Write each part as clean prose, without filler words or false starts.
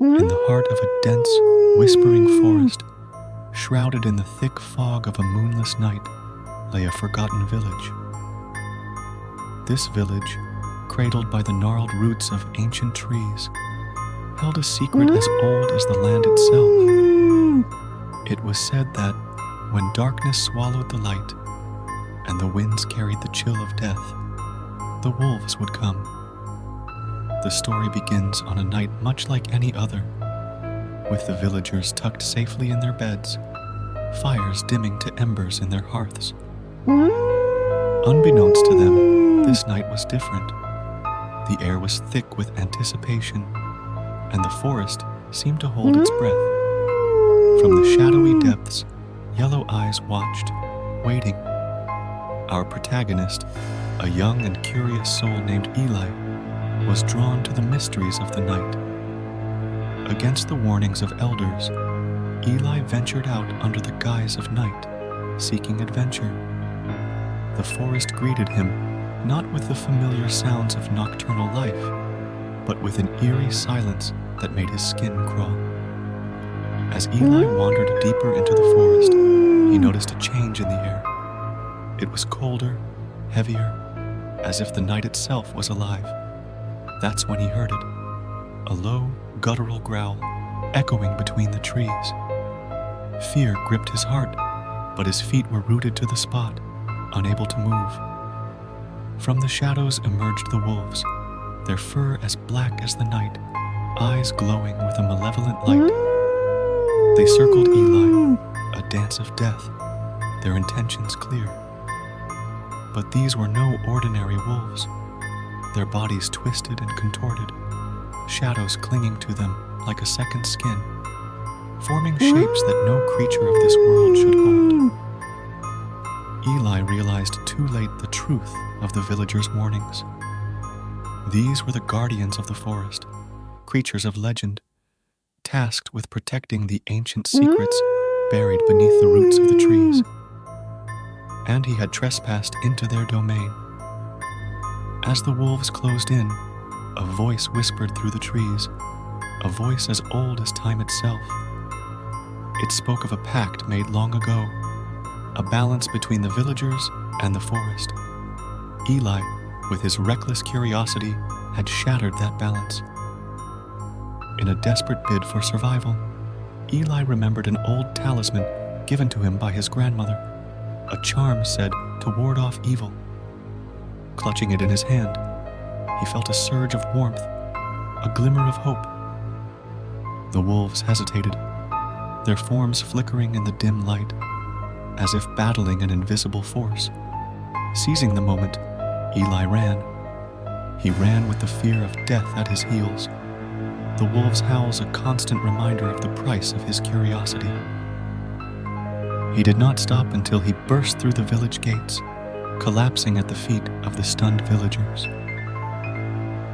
In the heart of a dense, whispering forest, shrouded in the thick fog of a moonless night, lay a forgotten village. This village, cradled by the gnarled roots of ancient trees, held a secret as old as the land itself. It was said that when darkness swallowed the light and the winds carried the chill of death, the wolves would come. The story begins on a night much like any other, with the villagers tucked safely in their beds, fires dimming to embers in their hearths. Unbeknownst to them, this night was different. The air was thick with anticipation, and the forest seemed to hold its breath. From the shadowy depths, yellow eyes watched, waiting. Our protagonist, a young and curious soul named Eli, was drawn to the mysteries of the night. Against the warnings of elders, Eli ventured out under the guise of night, seeking adventure. The forest greeted him not with the familiar sounds of nocturnal life, but with an eerie silence that made his skin crawl. As Eli wandered deeper into the forest, he noticed a change in the air. It was colder, heavier, as if the night itself was alive. That's when he heard it, a low, guttural growl echoing between the trees. Fear gripped his heart, but his feet were rooted to the spot, unable to move. From the shadows emerged the wolves, their fur as black as the night, eyes glowing with a malevolent light. They circled Eli, a dance of death, their intentions clear. But these were no ordinary wolves. Their bodies twisted and contorted, shadows clinging to them like a second skin, forming shapes that no creature of this world should hold. Eli realized too late the truth of the villagers' warnings. These were the guardians of the forest, creatures of legend, tasked with protecting the ancient secrets buried beneath the roots of the trees. And he had trespassed into their domain. As the wolves closed in, a voice whispered through the trees, a voice as old as time itself. It spoke of a pact made long ago, a balance between the villagers and the forest. Eli, with his reckless curiosity, had shattered that balance. In a desperate bid for survival, Eli remembered an old talisman given to him by his grandmother, a charm said to ward off evil. Clutching it in his hand, he felt a surge of warmth, a glimmer of hope. The wolves hesitated, their forms flickering in the dim light, as if battling an invisible force. Seizing the moment, Eli ran. He ran with the fear of death at his heels, the wolves' howls a constant reminder of the price of his curiosity. He did not stop until he burst through the village gates, collapsing at the feet of the stunned villagers.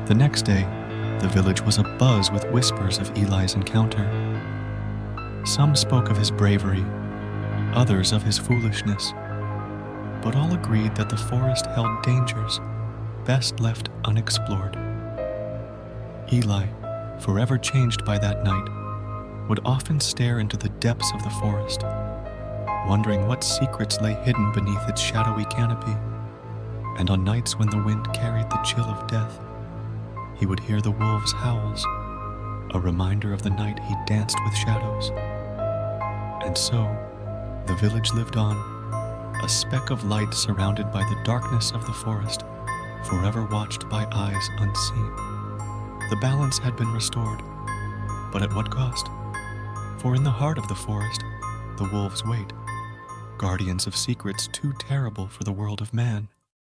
The next day, the village was abuzz with whispers of Eli's encounter. Some spoke of his bravery, others of his foolishness, but all agreed that the forest held dangers best left unexplored. Eli, forever changed by that night, would often stare into the depths of the forest, wondering what secrets lay hidden beneath its shadowy canopy. And on nights when the wind carried the chill of death, he would hear the wolves' howls, a reminder of the night he danced with shadows. And so, the village lived on, a speck of light surrounded by the darkness of the forest, forever watched by eyes unseen. The balance had been restored, but at what cost? For in the heart of the forest, the wolves wait, guardians of secrets too terrible for the world of man.